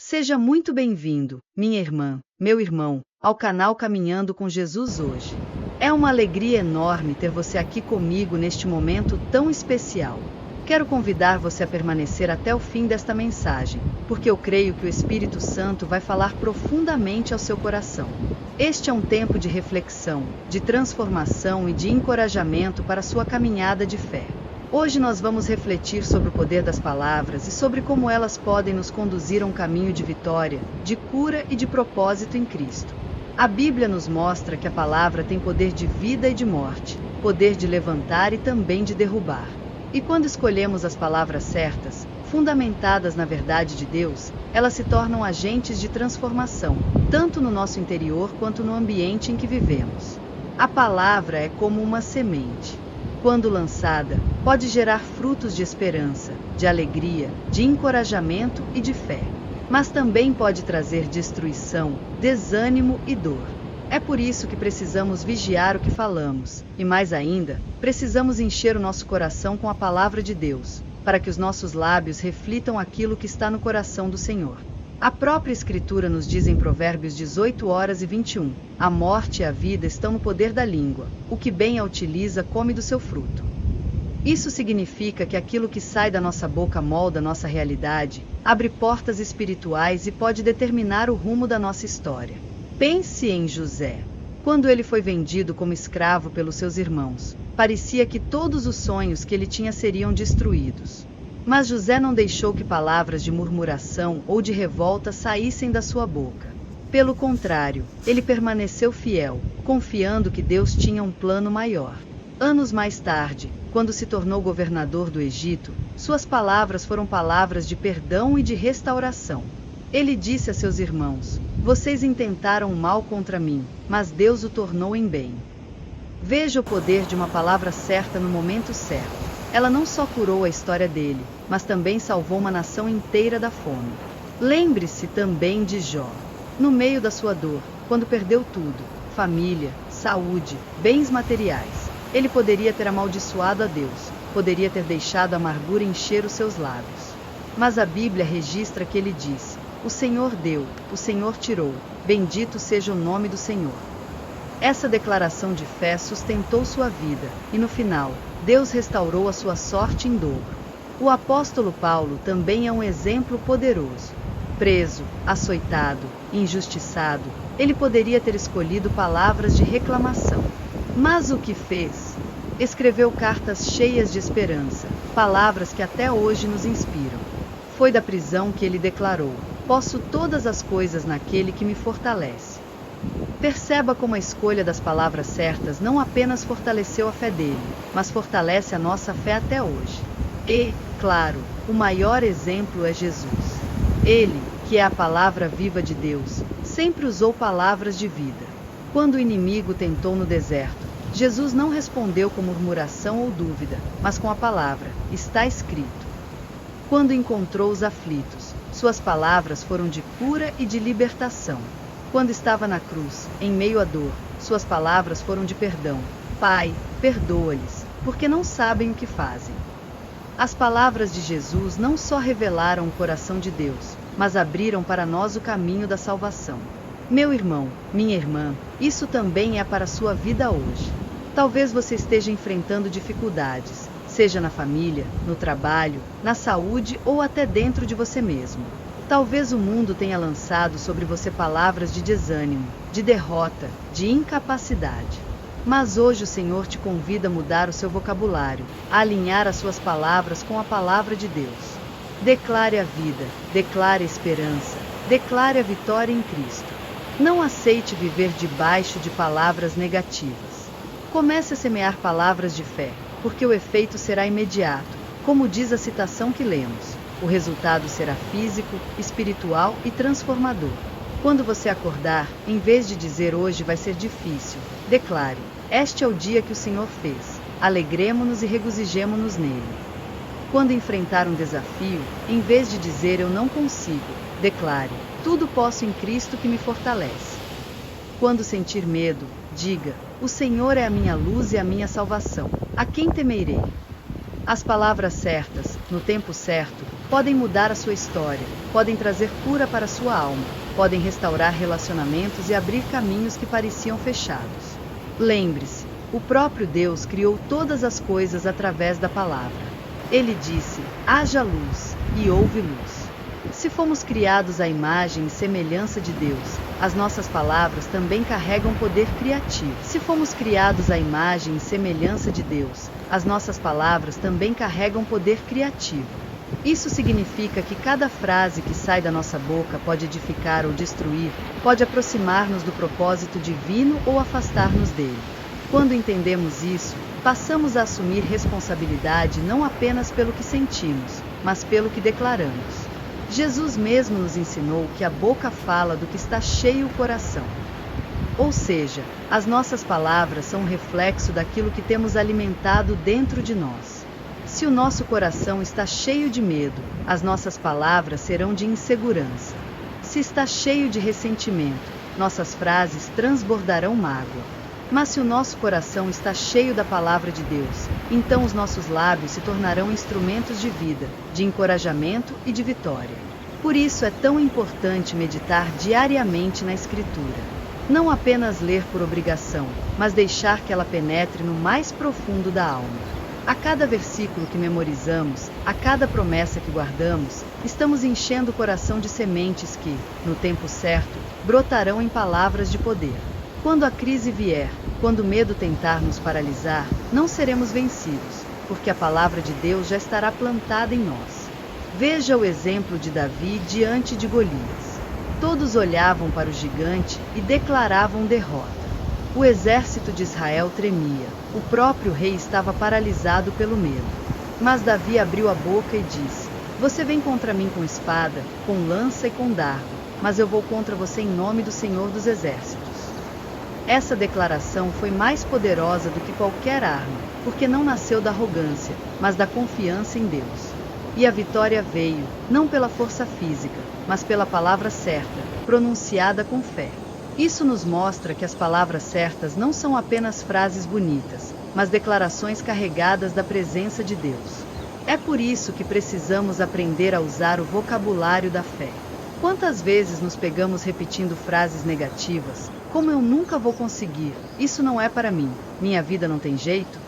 Seja muito bem-vindo, minha irmã, meu irmão, ao canal Caminhando com Jesus hoje. É uma alegria enorme ter você aqui comigo neste momento tão especial. Quero convidar você a permanecer até o fim desta mensagem, porque eu creio que o Espírito Santo vai falar profundamente ao seu coração. Este é um tempo de reflexão, de transformação e de encorajamento para a sua caminhada de fé. Hoje nós vamos refletir sobre o poder das palavras e sobre como elas podem nos conduzir a um caminho de vitória, de cura e de propósito em Cristo. A Bíblia nos mostra que a palavra tem poder de vida e de morte, poder de levantar e também de derrubar. E quando escolhemos as palavras certas, fundamentadas na verdade de Deus, elas se tornam agentes de transformação, tanto no nosso interior quanto no ambiente em que vivemos. A palavra é como uma semente. Quando lançada, pode gerar frutos de esperança, de alegria, de encorajamento e de fé. Mas também pode trazer destruição, desânimo e dor. É por isso que precisamos vigiar o que falamos, e mais ainda, precisamos encher o nosso coração com a palavra de Deus, para que os nossos lábios reflitam aquilo que está no coração do Senhor. A própria Escritura nos diz em Provérbios 18:21, a morte e a vida estão no poder da língua, o que bem a utiliza come do seu fruto. Isso significa que aquilo que sai da nossa boca molda nossa realidade, abre portas espirituais e pode determinar o rumo da nossa história. Pense em José. Quando ele foi vendido como escravo pelos seus irmãos, parecia que todos os sonhos que ele tinha seriam destruídos. Mas José não deixou que palavras de murmuração ou de revolta saíssem da sua boca. Pelo contrário, ele permaneceu fiel, confiando que Deus tinha um plano maior. Anos mais tarde, quando se tornou governador do Egito, suas palavras foram palavras de perdão e de restauração. Ele disse a seus irmãos: "Vocês intentaram o mal contra mim, mas Deus o tornou em bem." Veja o poder de uma palavra certa no momento certo. Ela não só curou a história dele, mas também salvou uma nação inteira da fome. Lembre-se também de Jó. No meio da sua dor, quando perdeu tudo, família, saúde, bens materiais, ele poderia ter amaldiçoado a Deus, poderia ter deixado a amargura encher os seus lábios. Mas a Bíblia registra que ele disse: "O Senhor deu, o Senhor tirou, bendito seja o nome do Senhor." Essa declaração de fé sustentou sua vida, e no final, Deus restaurou a sua sorte em dobro. O apóstolo Paulo também é um exemplo poderoso. Preso, açoitado, injustiçado, ele poderia ter escolhido palavras de reclamação. Mas o que fez? Escreveu cartas cheias de esperança, palavras que até hoje nos inspiram. Foi da prisão que ele declarou: "Posso todas as coisas naquele que me fortalece." Perceba como a escolha das palavras certas não apenas fortaleceu a fé dele, mas fortalece a nossa fé até hoje. E, claro, o maior exemplo é Jesus. Ele, que é a palavra viva de Deus, sempre usou palavras de vida. Quando o inimigo tentou no deserto, Jesus não respondeu com murmuração ou dúvida, mas com a palavra: "Está escrito." Quando encontrou os aflitos, suas palavras foram de cura e de libertação. Quando estava na cruz, em meio à dor, suas palavras foram de perdão: "Pai, perdoa-lhes, porque não sabem o que fazem." As palavras de Jesus não só revelaram o coração de Deus, mas abriram para nós o caminho da salvação. Meu irmão, minha irmã, isso também é para a sua vida hoje. Talvez você esteja enfrentando dificuldades, seja na família, no trabalho, na saúde ou até dentro de você mesmo. Talvez o mundo tenha lançado sobre você palavras de desânimo, de derrota, de incapacidade. Mas hoje o Senhor te convida a mudar o seu vocabulário, a alinhar as suas palavras com a palavra de Deus. Declare a vida, declare a esperança, declare a vitória em Cristo. Não aceite viver debaixo de palavras negativas. Comece a semear palavras de fé, porque o efeito será imediato, como diz a citação que lemos. O resultado será físico, espiritual e transformador. Quando você acordar, em vez de dizer "hoje vai ser difícil", declare: "Este é o dia que o Senhor fez. Alegremo-nos e regozijemo-nos nele." Quando enfrentar um desafio, em vez de dizer "eu não consigo", declare: "Tudo posso em Cristo que me fortalece." Quando sentir medo, diga: "O Senhor é a minha luz e a minha salvação. A quem temerei?" As palavras certas, no tempo certo, podem mudar a sua história, podem trazer cura para a sua alma, podem restaurar relacionamentos e abrir caminhos que pareciam fechados. Lembre-se, o próprio Deus criou todas as coisas através da palavra. Ele disse: haja luz, e houve luz. Se fomos criados à imagem e semelhança de Deus, as nossas palavras também carregam poder criativo. Se fomos criados à imagem e semelhança de Deus, as nossas palavras também carregam poder criativo. Isso significa que cada frase que sai da nossa boca pode edificar ou destruir, pode aproximar-nos do propósito divino ou afastar-nos dele. Quando entendemos isso, passamos a assumir responsabilidade não apenas pelo que sentimos, mas pelo que declaramos. Jesus mesmo nos ensinou que a boca fala do que está cheio o coração. Ou seja, as nossas palavras são um reflexo daquilo que temos alimentado dentro de nós. Se o nosso coração está cheio de medo, as nossas palavras serão de insegurança. Se está cheio de ressentimento, nossas frases transbordarão mágoa. Mas se o nosso coração está cheio da palavra de Deus, então os nossos lábios se tornarão instrumentos de vida, de encorajamento e de vitória. Por isso é tão importante meditar diariamente na Escritura. Não apenas ler por obrigação, mas deixar que ela penetre no mais profundo da alma. A cada versículo que memorizamos, a cada promessa que guardamos, estamos enchendo o coração de sementes que, no tempo certo, brotarão em palavras de poder. Quando a crise vier, quando o medo tentar nos paralisar, não seremos vencidos, porque a palavra de Deus já estará plantada em nós. Veja o exemplo de Davi diante de Golias. Todos olhavam para o gigante e declaravam derrota. O exército de Israel tremia, o próprio rei estava paralisado pelo medo. Mas Davi abriu a boca e disse: você vem contra mim com espada, com lança e com dardo, mas eu vou contra você em nome do Senhor dos Exércitos. Essa declaração foi mais poderosa do que qualquer arma, porque não nasceu da arrogância, mas da confiança em Deus. E a vitória veio, não pela força física, mas pela palavra certa, pronunciada com fé. Isso nos mostra que as palavras certas não são apenas frases bonitas, mas declarações carregadas da presença de Deus. É por isso que precisamos aprender a usar o vocabulário da fé. Quantas vezes nos pegamos repetindo frases negativas, como eu nunca vou conseguir, isso não é para mim, minha vida não tem jeito?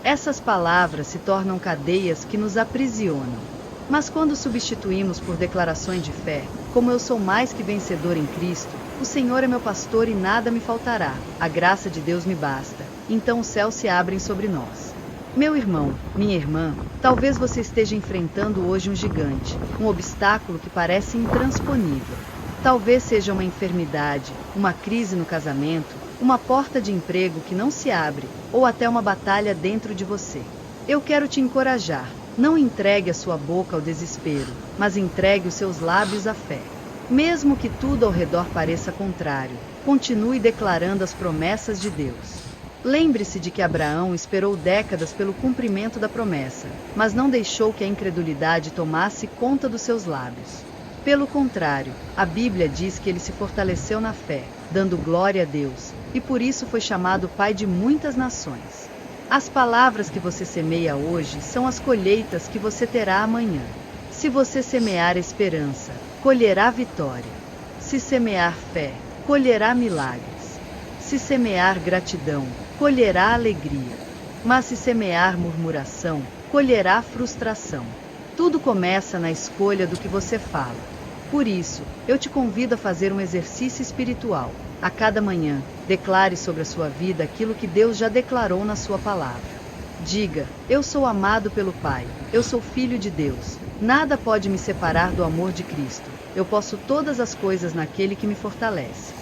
Essas palavras se tornam cadeias que nos aprisionam. Mas quando substituímos por declarações de fé, como eu sou mais que vencedor em Cristo, o Senhor é meu pastor e nada me faltará, a graça de Deus me basta, então os céus se abrem sobre nós. Meu irmão, minha irmã, talvez você esteja enfrentando hoje um gigante, um obstáculo que parece intransponível. Talvez seja uma enfermidade, uma crise no casamento, uma porta de emprego que não se abre, ou até uma batalha dentro de você. Eu quero te encorajar. Não entregue a sua boca ao desespero, mas entregue os seus lábios à fé. Mesmo que tudo ao redor pareça contrário, continue declarando as promessas de Deus. Lembre-se de que Abraão esperou décadas pelo cumprimento da promessa, mas não deixou que a incredulidade tomasse conta dos seus lábios. Pelo contrário, a Bíblia diz que ele se fortaleceu na fé, dando glória a Deus, e por isso foi chamado pai de muitas nações. As palavras que você semeia hoje são as colheitas que você terá amanhã. Se você semear esperança, colherá vitória. Se semear fé, colherá milagres. Se semear gratidão, colherá alegria. Mas se semear murmuração, colherá frustração. Tudo começa na escolha do que você fala. Por isso, eu te convido a fazer um exercício espiritual. A cada manhã, declare sobre a sua vida aquilo que Deus já declarou na sua palavra. Diga: eu sou amado pelo Pai, eu sou filho de Deus, nada pode me separar do amor de Cristo, eu posso todas as coisas naquele que me fortalece.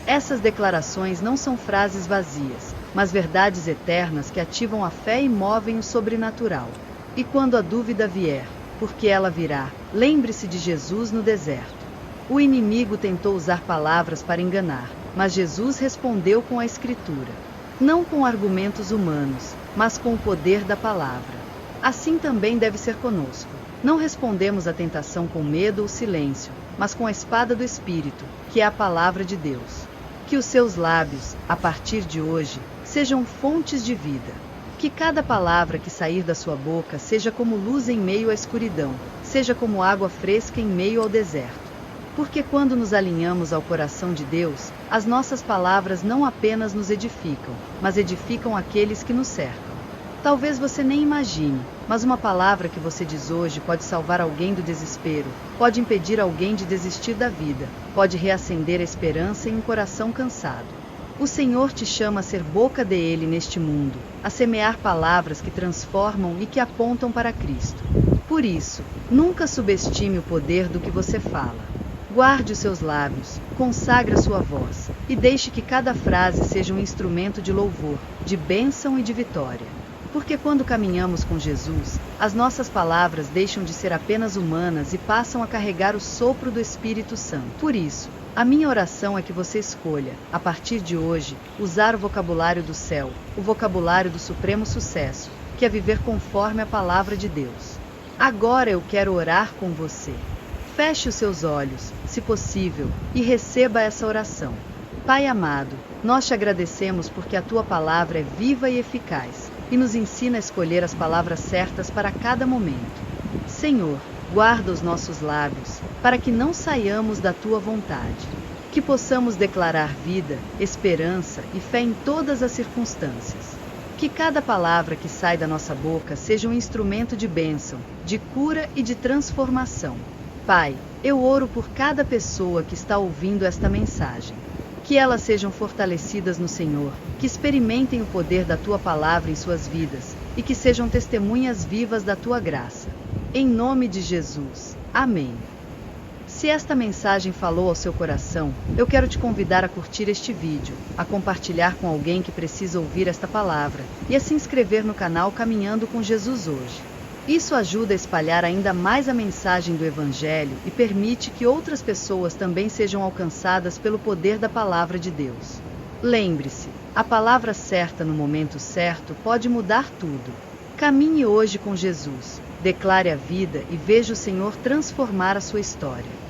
Essas declarações não são frases vazias, mas verdades eternas que ativam a fé e movem o sobrenatural. E quando a dúvida vier, porque ela virá, lembre-se de Jesus no deserto. O inimigo tentou usar palavras para enganar, mas Jesus respondeu com a Escritura. Não com argumentos humanos, mas com o poder da palavra. Assim também deve ser conosco. Não respondemos à tentação com medo ou silêncio, mas com a espada do Espírito, que é a palavra de Deus. Que os seus lábios, a partir de hoje, sejam fontes de vida. Que cada palavra que sair da sua boca seja como luz em meio à escuridão, seja como água fresca em meio ao deserto. Porque quando nos alinhamos ao coração de Deus, as nossas palavras não apenas nos edificam, mas edificam aqueles que nos cercam. Talvez você nem imagine, mas uma palavra que você diz hoje pode salvar alguém do desespero, pode impedir alguém de desistir da vida, pode reacender a esperança em um coração cansado. O Senhor te chama a ser boca dele neste mundo, a semear palavras que transformam e que apontam para Cristo. Por isso, nunca subestime o poder do que você fala. Guarde os seus lábios, consagre a sua voz, e deixe que cada frase seja um instrumento de louvor, de bênção e de vitória. Porque quando caminhamos com Jesus, as nossas palavras deixam de ser apenas humanas e passam a carregar o sopro do Espírito Santo. Por isso, a minha oração é que você escolha, a partir de hoje, usar o vocabulário do céu, o vocabulário do supremo sucesso, que é viver conforme a palavra de Deus. Agora eu quero orar com você. Feche os seus olhos, se possível, e receba essa oração. Pai amado, nós te agradecemos porque a tua palavra é viva e eficaz, e nos ensina a escolher as palavras certas para cada momento. Senhor, guarda os nossos lábios, para que não saiamos da tua vontade. Que possamos declarar vida, esperança e fé em todas as circunstâncias. Que cada palavra que sai da nossa boca seja um instrumento de bênção, de cura e de transformação. Pai, eu oro por cada pessoa que está ouvindo esta mensagem. Que elas sejam fortalecidas no Senhor, que experimentem o poder da Tua palavra em suas vidas, e que sejam testemunhas vivas da Tua graça. Em nome de Jesus. Amém. Se esta mensagem falou ao seu coração, eu quero te convidar a curtir este vídeo, a compartilhar com alguém que precisa ouvir esta palavra, e a se inscrever no canal Caminhando com Jesus hoje. Isso ajuda a espalhar ainda mais a mensagem do Evangelho e permite que outras pessoas também sejam alcançadas pelo poder da palavra de Deus. Lembre-se, a palavra certa no momento certo pode mudar tudo. Caminhe hoje com Jesus, declare a vida e veja o Senhor transformar a sua história.